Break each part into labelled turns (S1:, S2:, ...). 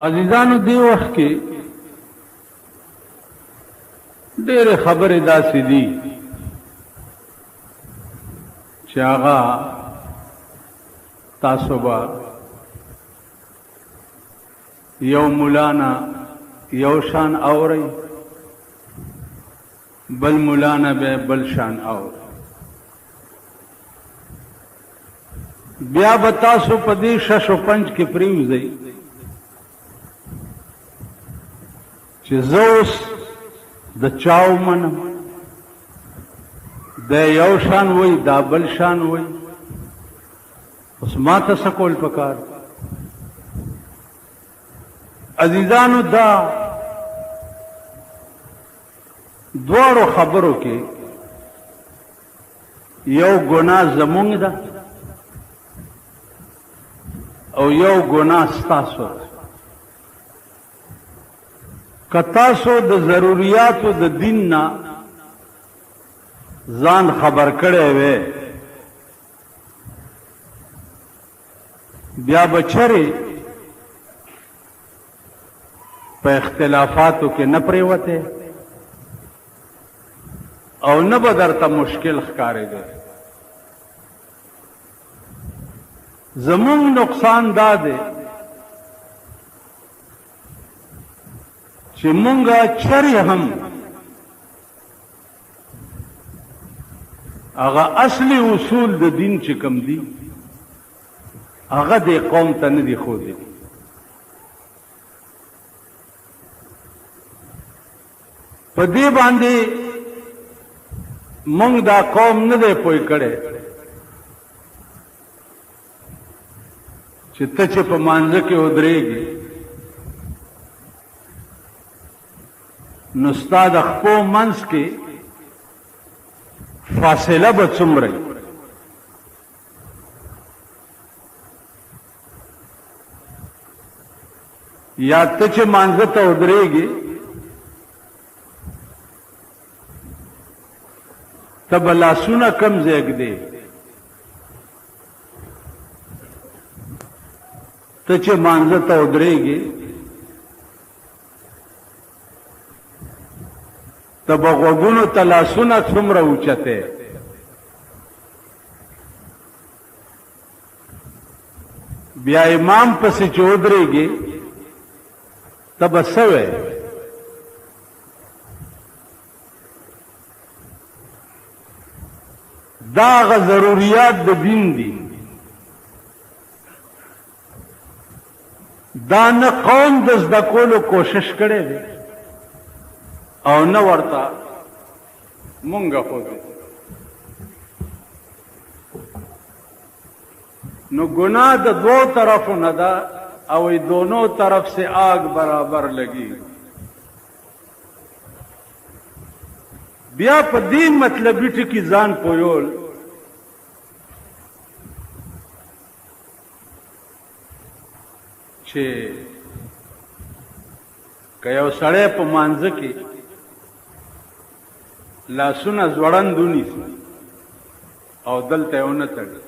S1: عزیزانو دی وخت کې ډېرې خبرې داسې دي چې هغه تاسو به یو مولانا یو شان اورئ بل مولانا به بل شان اورئ بیا به تاسو په دې شش و پنج کې پرېوځئ چې زه اوس د چاو منم دا یو شان وای دا بل شان وای اوس ما ته څه کول پکار عزیزانو دا دواړو خبرو کې یو ګناه زمونږ ده او یو ګناه ستاسو ده که تاسو د ضروریاتو د دین نه ځان خبر کړی وی بیا به چرې په اختلافاتو کې نه پرېوتې او نه به درته مشکل ښکارېده زمونږ نقصان دا دی چې مونږه چرې هم هغه اصلي اصول د دین چې کوم دي هغه دې قوم ته نه دي ښودلي په دې باندې مونږ دا قوم نه دی پوه کړی چې ته چې په مانځه کې ودرېږي نو ستا د خپو منځ کې فاصله به څومره یا ته چې مانځه ته ودرېږي ته به لاسونه کم ځای ږدې ته چې مانځه ته ودرېږي ته به غوږونو ته لاسونه څومره اوچتې بیا امام پسې چې ودرېږي ته به څه وې دا هغه ضروریات د دین دي دا نه قوم د زده کولو کوشش کړی دی او نه ورته مونږه ښودې نو گناہ د دو طرفو نه ده او دونوں طرف سے آگ برابر لگی بیا په دې مطلبي ټکي ځان پویول چې که یو سړی په مانځه کې لاسونه ځوړند ونیسي او دلته یې ونه تړي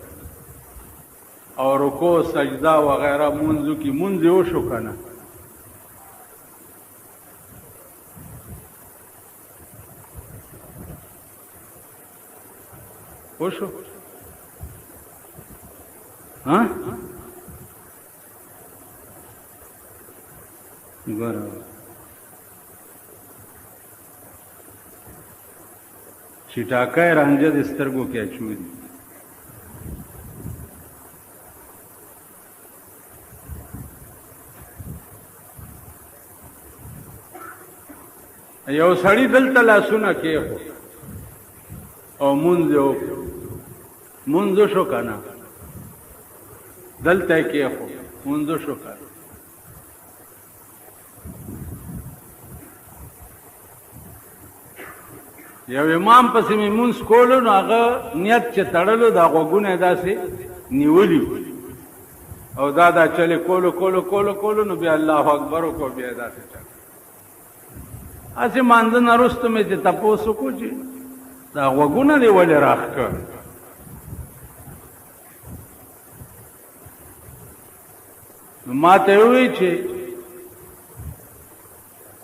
S1: او رکوع سجده وغیرہ منځو کې منځ یې وشو که نه وشو ها ګوره چې ټاکای رانجه د سترګو کې اچوي یو سړی دلته لاسونه کېښود او مونځ یې وکړو مونځ شو که نه دلته یې کېښود مونځ شو که نه یو امام پسې مې مونځ کولو نو هغه نیت چې تړلو دا غوږونه یې داسې نیولي او دا چلې کولو نو بیا الله اکبر وکړو بیا یې داسې چل هسې مانځه نه وروسته مې چې تپوس وکړو چې دا غوږونه دې ولې راښکه نو ما ته یې وویل چې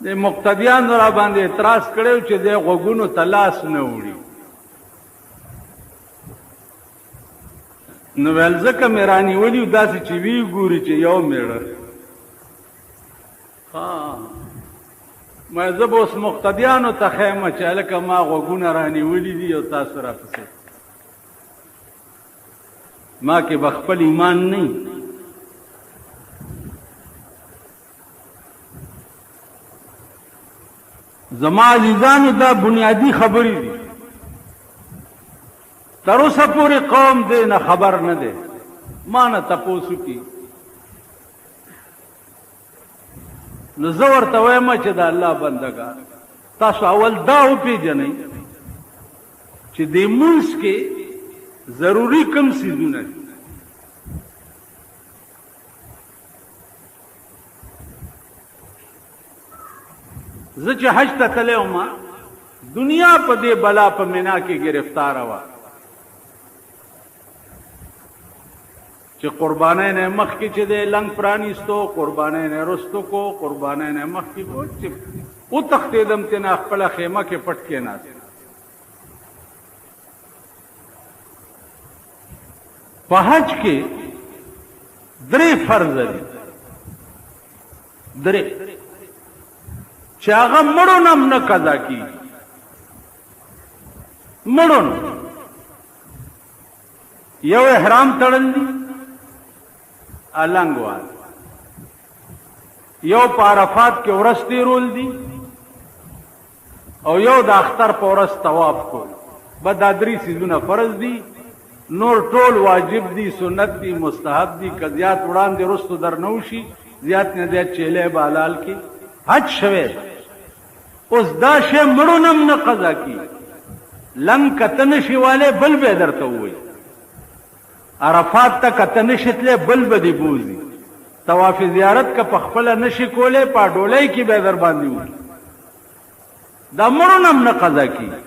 S1: د مقتدیان را باندې اعتراض کړو چې د غوګونو تلاس نه وړي، نو ول ځکه مې رانیولي داسې چې وی ګوري چې یو میړه ما زه به اوس مقتدیانو ته خیمه چې هلکه ما غوږونه رانیولي دي او تاسو راپسې ما کې به خپل ایمان نه زما عزیزانو دا بنیادی خبرې دي تر اوسه پورې قوم دې نه خبر نه دی ما نه تپوس وکړي نو زه ورته وایم چې د الله بندګان تاسو اول دا وپېژنئ چې دې مونځ کې ضروري کم څیزونه دي زه چې حج ته تللی وم دنیا په دې بلا په مینا کې گرفتاره وه چې قربانۍ نه مخکې چې دی لنګ پرانیستو قربانۍ نه رستو کو قربانۍ نه مخکې کو چې وتښتېدم تېنه خپله خیمه کې پټ کېناست په حج کې درې فرض دي درې چې هغه مړو نه هم نه قضا کېږي مړو نه یو احرام تړل دي النګ وال یو په عرفات کې ورځ تېرول دي او یو د اختر په ورځ طواف کول بس دا درې څیزونه فرض دي نور ټول واجب دي سنت دي مستحب دي که زیات وړاندې رستو در نه وشي زیات نه زیات چیلې به حلال کې حج شوی اوس دا شی مړو نه هم نه قضا کېږي لنګ کته نشي والی بل به یې درته ووایي عرفات ته کته نشي تلی بل به دې بوځي طواف زیارت که په خپله نشي کولی په ډولۍ کې به یې در باندې وکړي دا مړو نه هم نه قضا کېږي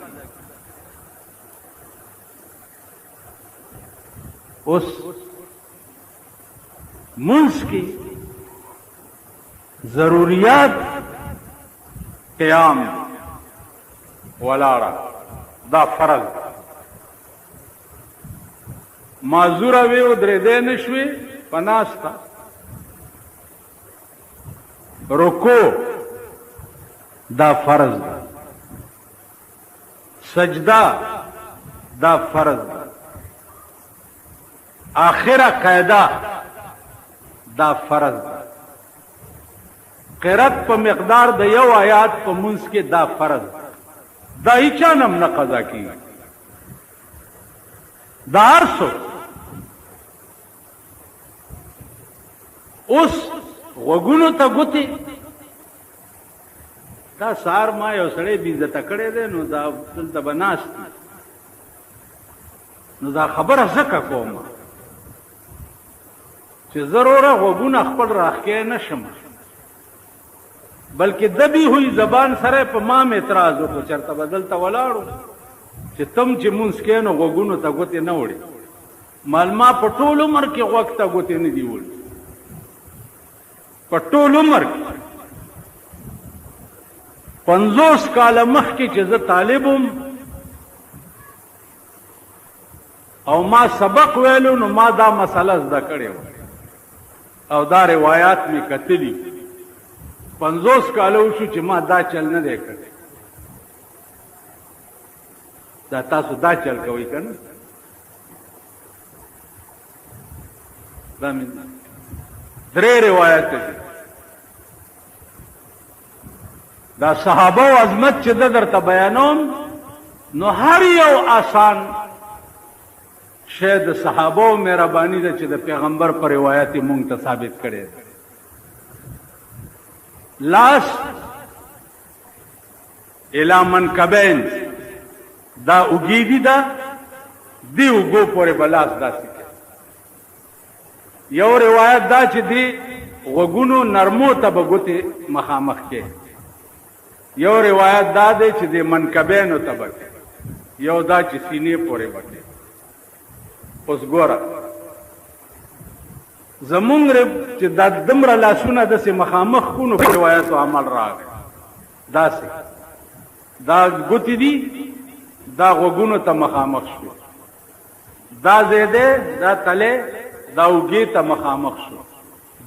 S1: اوس منځ کې ضروریات قیام ولاړه دا فرض معذوره وی او درېدی نه شوې په ناسته رکوع دا فرض ده سجده دا فرض ده آخره قاعده دا فرض ده قرات په مقدار د یو آیات په منځ کې دا فرض دا هیچا نه نه قضا کیږي دا هر څه اوس غوږونو ته ګوتې دا سهار ما یو سړی بې عزته کړی دی نو دا دلته به ناست نو دا خبره ځکه کوم چې ضروره غوږونه خپل راښکې نه شم بلکې دبی ہوئی زبان سره په ما م اعتراض وکړو چېرته به دلته ولاړو چې تم چې مونځ کوې نو غوږونو ته ګوتې نه وړې مال ما په ټول عمر کې غوږ ته ګوتې نه دي وړي په ټول عمر کې 50 کاله مخکې چې زه طالب وم او ما سبق ویلو نو ما دا مسله زده کړې وه او دا روایات مې کتلي 50 کاله وشو چې ما دا چل نه دی کړی دا تاسو دا چل کوئ که نه دا مې درې روایت دي دا صحابه و عظمت چې د درته بیانوم نو هر یو آسان شی د صحابه و مهرباني ده چې د پیغمبر په روایت یې مونږ ته ثابت کړی ده لاس الی منکبین دا اوږې دا دی اوږو پورې به لاس داسې کوي یو روایت دا چې دی غوږونو نرمو ته به ګوتې مخامخ کې یو روایت دا دی چې دی منکبینو ته به یو دا چې سینې پورې به کې اوس ګوره زمونږ چې دا دمره لاسونه داسې مخامخ کو نو په روایتو عمل راغی داسې دا ګوتې دي دا غوږونو ته مخامخ شو، دا زیده دا تله دا اوږې ته مخامخ شو،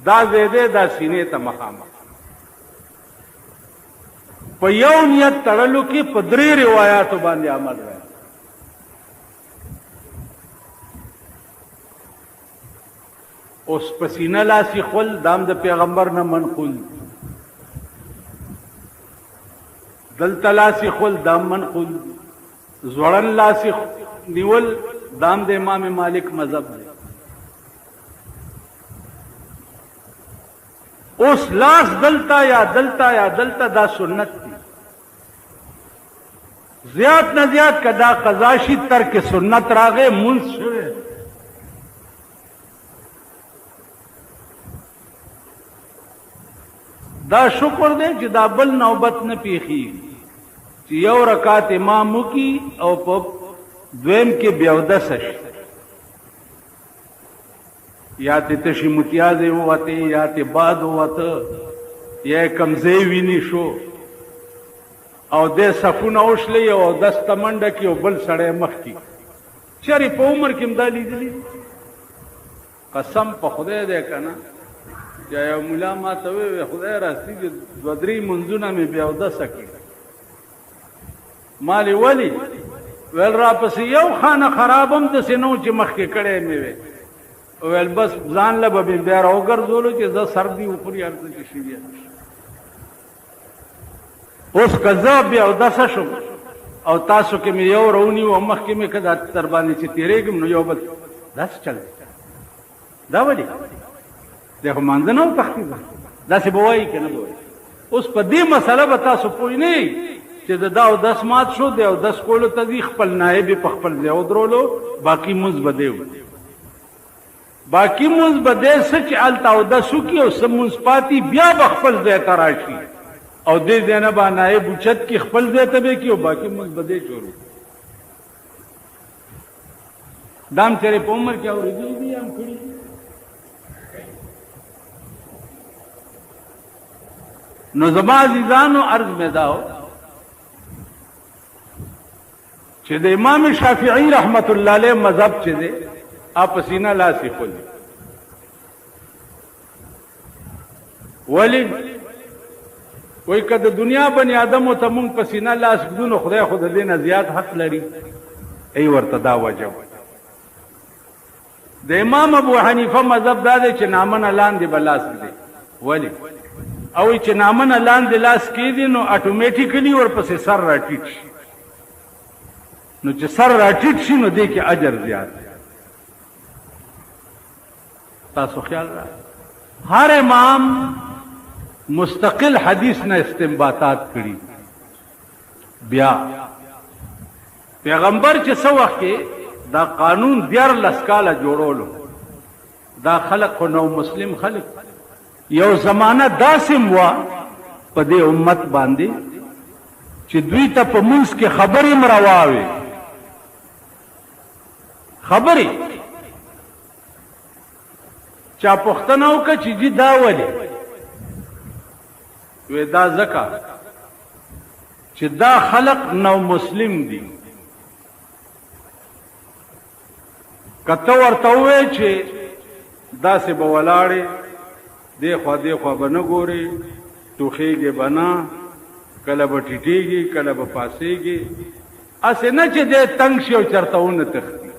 S1: دا زیده دا سینې ته مخامخ. په یو نیت تړلو کې په 3 روایاتو باندې عمل راځي. اوس پسینه لاسی خل دام د پیغمبر نه منقول، دلته لاسی خل دام منقول، زوړن لاسی نیول دام د امام مالک مذهب دی. اوس لاس دلتا یا دلتا یا دلتا دا سنت دی. زیات نه زیات کدا قضاشی ترک سنت راغه منځ شوه. دا شکر دی چې دا بل نوبت نه پیخي چې یو رکعت امام وکي او په دویم کې بیاودس شي، یا ته تشی متیازه وته یا ته باد وته یا کمزې ویني شو او د صفونه اوښلې او 10 تمنډه کې او بل سړی مخ کې چری په عمر کې مدالي دي. قسم په خدای دې کنه یا یو مولا ما ته وی خدای راستي د 2-3 منځونه مې بیاودس کړ. مالی ولی ویل را پس یو خانه خرابم د سينو چې مخ کې کړه مې وی ویل بس ځان له به بیا راوګرځولو چې زه سردی وخوري ارته کې شي. اوس کذاب بیا او داسه شو او تاسو کې مې یو رونی او مخ کې مې کدا تر باندې چې تیرېږم نو یو بل داس چل دا ولی دغه مانځنه او تخفیف داسې بوای کنه بوای. اوس په دې مسله به تاسو پوه نه چې دا او 10 مات شو دی او 10 کولو ته خپل نائب په خپل ځای درولو باقی مز بدیو باقی مز بده سچ التا او 10 کی او سمونس پاتی بیا خپل ځای تراشي او دې ځنه با نائب اوچت کی خپل ځای ته به کی او باقی مز بده چورو دام چره په عمر کې اورېږي دي هم کړی. نو زما عزیزانو عرض مې داو چې د امام شافعی رحمت الله علیه مذهب چې دی اپ سینه لاسی خل ولی وای کده دنیا بنی آدم ته مونږ پسینه لاس ګدو خدای خود دې نه زیات حق لري ای ورته دا وجب. د امام ابو حنیفه مذهب دا دی چې نامن اعلان دی بلاس دی ولی او چې نامن اعلان دی لاس کې دی نو اتوماتیکلی ورپسې سر راټیټ شي، نو چې سر راټیټ شي نو دې کې اجر زیات. تاسو خیال را هر امام مستقل حدیث نه استنباطات کړي. بیا پیغمبر چې څو وخت کې دا قانون 14 کاله جوړولو دا خلق نو مسلم خلق یو زمانہ داسم وا په دې امت باندې چې دوی ته په منځ کې خبرې مرواوي خبرې چا پښتنه وکړه چې دې دا ولې وې دا زکا چې دا خلق نو مسلم دي. کته ورته وې چې دا سه بولاړې دی خو به نه ګوري توخېږي بنا کله به ټیټېږي کله به پاسېږي اسې نه چې دې تنگ شي او چرته ونه تختی.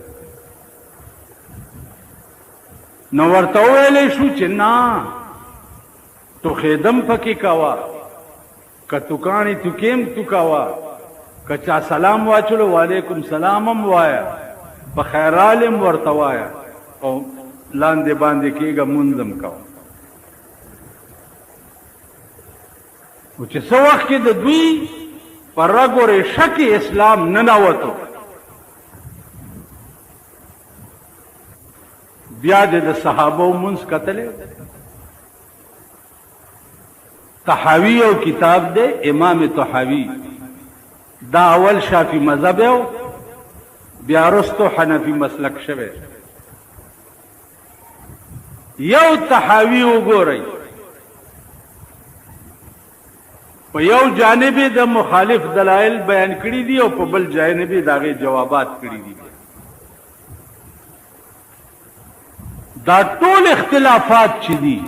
S1: نو ورته ویلې شو چې نه تو خیدم پکې کوا کتوکانی تو کېم تو کوا کچا سلام واچلو وعلیکم سلامم وایا په خیرالم ورته وایا او لاندې باندې کېږه منظم کوا. او چې څو وخت کې د دوی پر رګ او ریشه کې اسلام نه نوتو بیا د صحابه منځ کتلې طحاوی او کتاب دے امام طحاوی دا اول شافی مذهب او بیا رستو حنفی مسلک شوه. یو طحاوی وګورئ په یو جانب د مخالف دلایل بیان کړي دي او په بل جانب داغه جوابات کړي دي. دا ټول اختلافات چې دي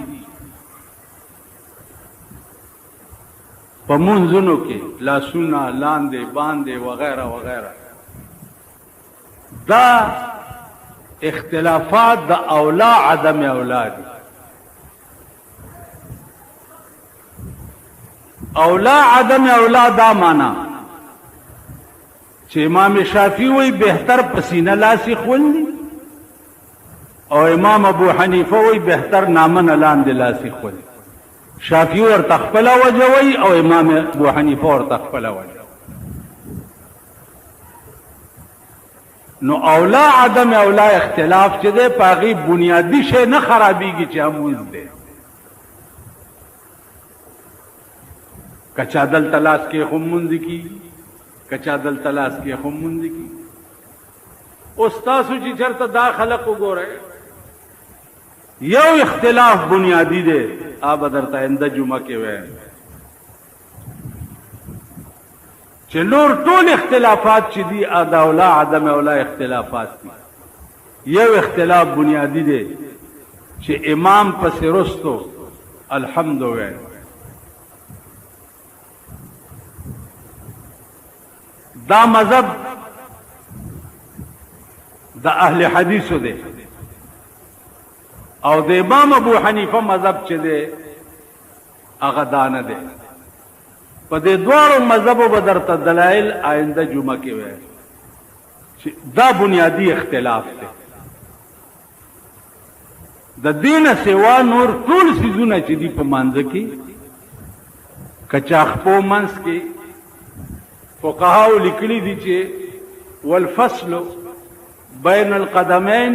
S1: په منځونو کې لاسونه لاندې باندې وغیرہ وغیرہ، دا اختلافات د اولا عدم اولا دي. اولا عدم اولا دا معنا چې امام شافعي وی بهتر پسینه لاسی خوندي او امام ابو حنیفه وی بهتر نامن لاندې لاسی خوندي. شافعي ورته خپله وجه وی او امام ابو حنیفه ورته خپله وجه. نو اولا عدم اولا اختلاف چې دی په هغې بنیادي شی نه خرابېږي چې همونځ دی. کچا دلته لاس کې هم مونځ کېږي، کچا دلته لاس کې هم مونځ کېږي. اوس تاسو چې چېرته دا خلق وګورئ، یو اختلاف بنیادی دی، آ به درته آینده جمعه کې وایم چې نور ټول اختلافات چې دي د اولا عدم اولا اختلافات دي. یو اختلاف بنیادی دی چې امام پسې رستو الحمد وایم. دا مذهب د اهل حدیثو دی او د امام ابو حنیفه مذهب چې دی هغه دا نه دی. په دې دواړو مذهبو به درته دلایل آینده جمعه کې وایم چې دا بنیادی اختلاف دی. د دینه سوا نور ټول څیزونه چې دي په مانځه کې کچاخپو منځ کې فقهاو لیکلي دي چې والفصل بین القدمین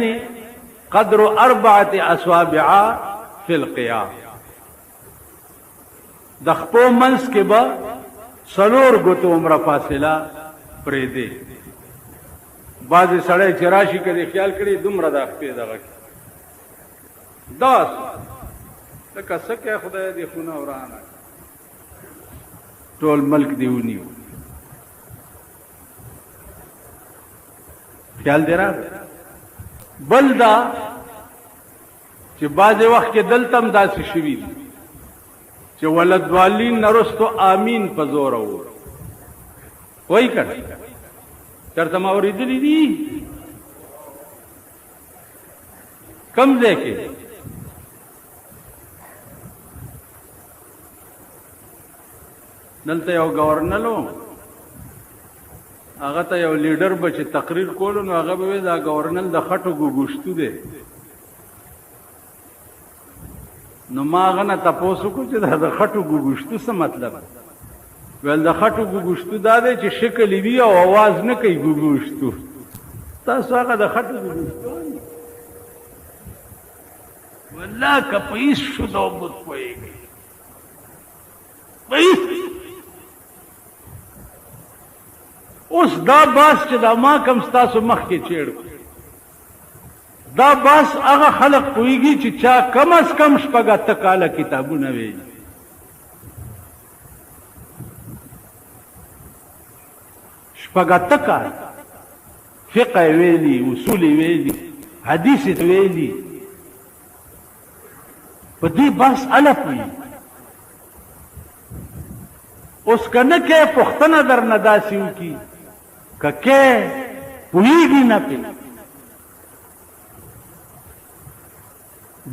S1: قدر 4 اصابع فی القیام. د خپو منځ کې به 4 ګوتو عمره فاصله پرېږدي. بعضې سړی چې راشي که دې خیال کړي دومره د خپې دغه کې داسې لکه څه کوې خدای دې خونه ورانه ټول ملک دې ونیو. خیال دی راغی. بل دا چې بعضې وخت کې دلته هم داسې شوي دي چې ولدوالین نه رستو آمین په زوره وو وایي که نه چېرته ما اورېدلي دي کوم ځای کې دلته یو ګورنر و هغه ته یو لیډر به چې تقریر کولو نو هغه به وی دا ګورنر د خټو ګوګوشتو دی. نو ما هغه نه تپوس وکړو چې دا د خټو ګوګوشتو څه مطلب؟ ویل د خټو ګوګوشتو دا دی چې شکل یې وي او اواز نه کوي ګوګوشتو. تاسو هغه د خټو ګوګوشتو والله که په هېڅ شو د اوبت پوهېږئ په هېڅ. اوس دا باس چې دا ما کم ستاسو مخکې چیړ دا باس هغه خلق پوهېږي چې چا کم از کم 8 کاله کتابونه ویلي. 8 کاله فقه ویلي، اصول ویلي، حدیث ویلي، په دې باس اله پوهېږي. اوس که نه کې پوښتنه درنه داسې وکړي که کې پوهېږي نه پې.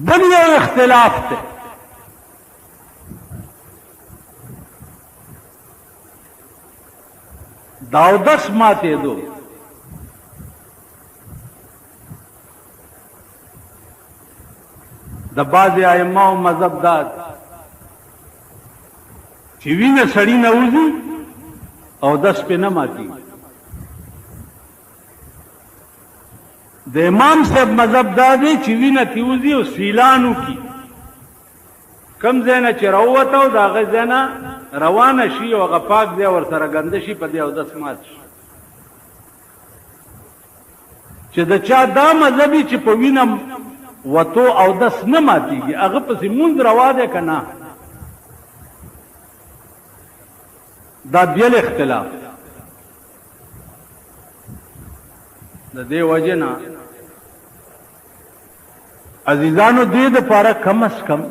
S1: بل یو اختلاف دی د اودس ماتېدو. د بعضې ائمهو مذهب دا چې وینه سړي نه وځي اودس پې نه ماتېږي. د امام صاحب مذهب دا دی چې وینه ترې وځي او سیلان وکړي، کوم ځای نه چې راووته او د هغه ځای نه روانه شي او هغه پاک ځای ورسره ګنده شي، په دې اودس مات شي. چې د چا دا مذهب وي چې په وینه وتو اودس نه ماتېږي، هغه پسې مونځ روا دی که نه؟ دا بیل اختلاف د دې وجنا عزیزانو دې د پاره کم از کم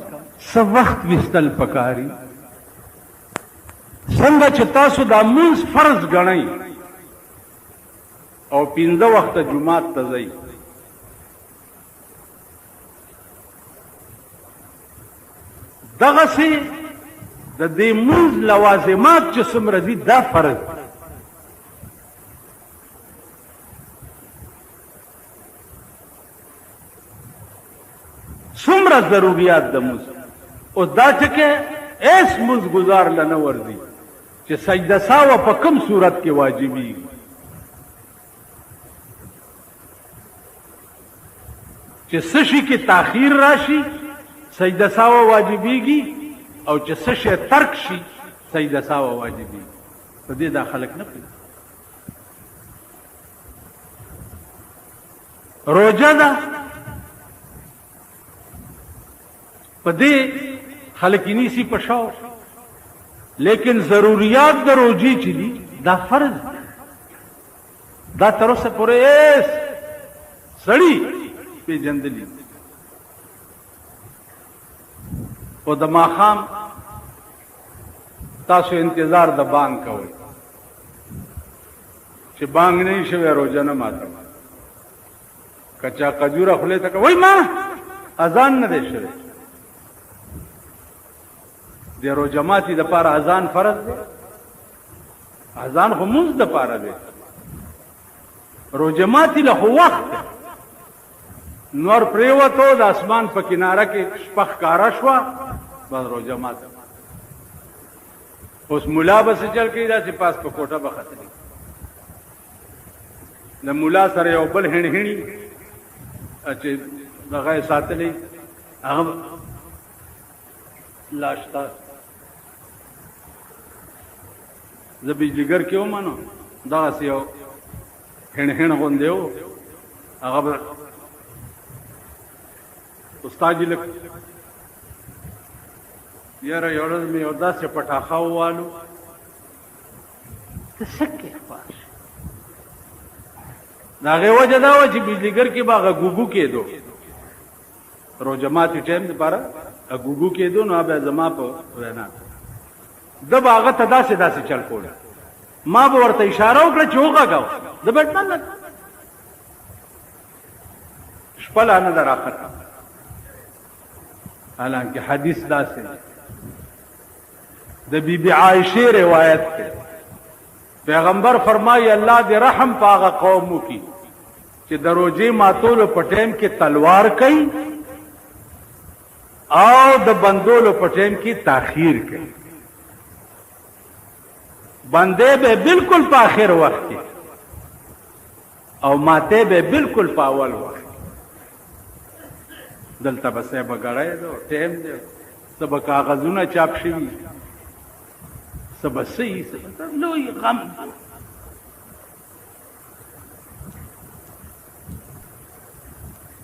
S1: څه وخت وستل پکاري څنګه چې تاسو دا مونږ فرض ګڼئ او 15 وخت جمعات ته ځئ دغسې د دې مونږ لوازمات چې څومره دي دا فرض څومره ضروریات د مونږ او دا چې کې ایس مونږ گزار لنه ورځي چې سجده ساوه په کوم صورت کې واجبي چې څه شي کې تاخیر راشي سجده ساوه واجبېږي او چې څه شی ترک شي سجده ساوه واجبېږي په دې دا خلک نه پوهېږي روژه ده په دې خلک یې نیسي په شوق لیکن ضروریات د روژې چې دي دا فرض دی دا تر اوسه پورې هېڅ سړي پېژندلي او د ماښام تاسو انتظار د بانګ کوئ چې بانګ نه وي شوی روژه نه ماتوم که چا قجوره خولې ته وایي ما اذان نه دی شوی د روژه ماتي دپاره اذان فرض دی اذان خو مونځ دپاره دی روژه ماتي له خو وخت دی نور پریوتو د اسمان په کناره کې شپه ښکاره شوه بس روژه ماته اوس ملا به څه چل کوي داسې پاس په کوټه به ختلي د ملا سره یو بل هڼهڼي چې دغه یې ساتلی هغه لاشته زه بجلیګر کې وم نو دغسې یو هڼهڼ غوندې و هغه به استاد جی لک یاره یو ورځ مې یو داسې پټاخه ووالو ته څه کې خبر د هغې وجه دا وه چې بجلیګر کې به هغه ګوګو کېدو روژه ماتي ټایم دپاره ګوګو کېدو نو بیا زما په وینا ده به هغه ته داسې داسې چل کوله ما به ورته اشاره وکړه چې وغږوه ده به نه شپه لا نه ده راختم حالانکه حدیث داسې د بی بی عائشې روایت دی پیغمبر فرمایي الله دې رحم په هغه قوم وکړي چې د روژې ماتولو په ټایم کې تلوار کوي او د بندولو په ټایم کې تاخیر کوي بندې به بالکل په آخر وخت کې او ماته به بالکل په اول وخت دلته به څه به ګړی دی ټایم دی څه به کاغذونه چاپ شوي څه به څه یي لوی غم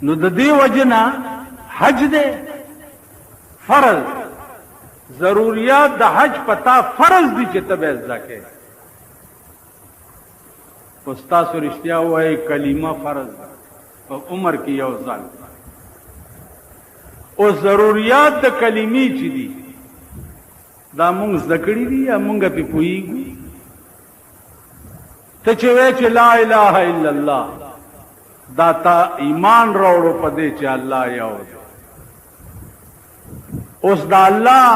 S1: نو د دې وجه نه حج دی فرض ضروریات د حج پتا فرض دي چې ته به زده کوې اوس تاسو رښتیا ووایئ کلمه فرض ده په عمر کې یو ځل او ضروریات د کلمې چې دي دا مونږ زده کړي دي یا مونږ پې پوهېږو ته چې وایې چې لا اله الا الله دا تا ایمان راوړو په دې چې الله یو دی اوس دا الله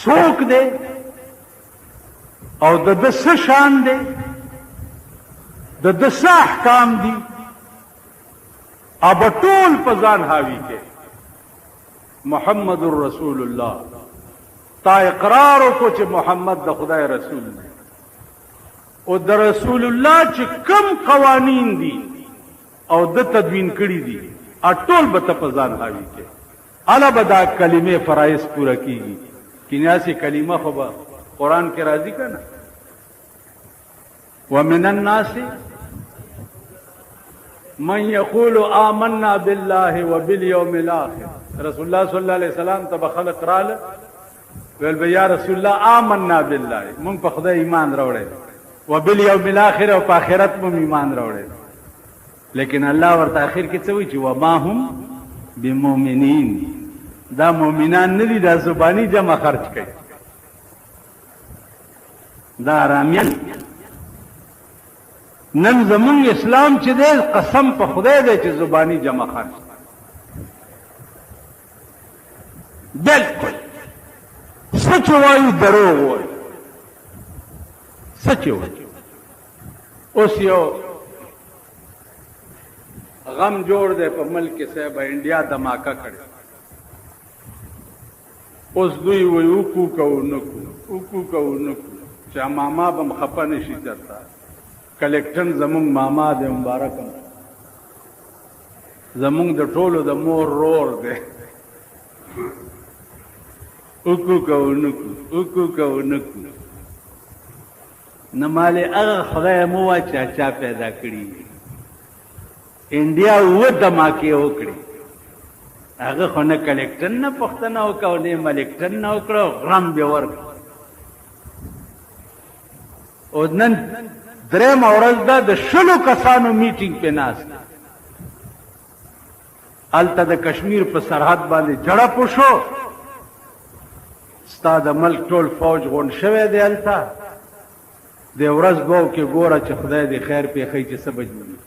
S1: څوک دی او د ده څه شان دی د ده څه احکام دي اب ټول په ځان حاوي کې محمد رسول الله تا اقرار وکړو چې محمد د خدای رسول دی او د رسول الله چې کم قوانین دي او د تدوین کړي دي ټول به ته په ځان حاوي کې الا به دا کلمې فرایض پوره کیږي کنیاسي کلمه خو به قرآن کې راځي که نه ومن الناس من یقول آمنا بالله وبالیوم الاخر رسول الله صلی الله علیه وسلم ته به خلق راله ویل به یا رسول الله آمنا بالله، مونږ په خدای ایمان راوړی وبالیوم الاخر، او په آخرت مو ایمان راوړی. لیکن الله ورته آخر کې څه وایي چې وما هم بمؤمنین، دا مؤمنان نه دي، دا زبانی جمع خرج کوي، دا آرامیان. نن زمونږ اسلام چې دی قسم په خدای دی چې زبانی جمع خرج بالکل سچ وایي دروغ وایي، سچ وایي. اوس یو غم جوړ دی په ملک کې صاحب انډیا دماکه کړي، اوس دوی وایي وکو کوو نکو چې ماما به م خفه نه شي چرته، کلیکټن زمونږ ماما دی مبارک، زمونږ د ټولو د مور رور دی، وکو کوو نکو. نه مالې هغه خدای مو وا چې چا پیدا کړي، انډیا اووه دماکې وکړي، هغه خو نه کلیکټن نه پوښتنه وکړه نه ملیکټن نه وکړه، غرم بې ورکړه. او نن درېیمه ورځ ده د 100 کسانو میټینګ پې ناست، هلته د کشمیر په سرحد باندې جړپ وشو، ستا د ملک ټول فوج غونډ شوی دی هلته، د ورځ 2 کې ګوره چې خدای دې خیر پېښوي چې څه به جوړي.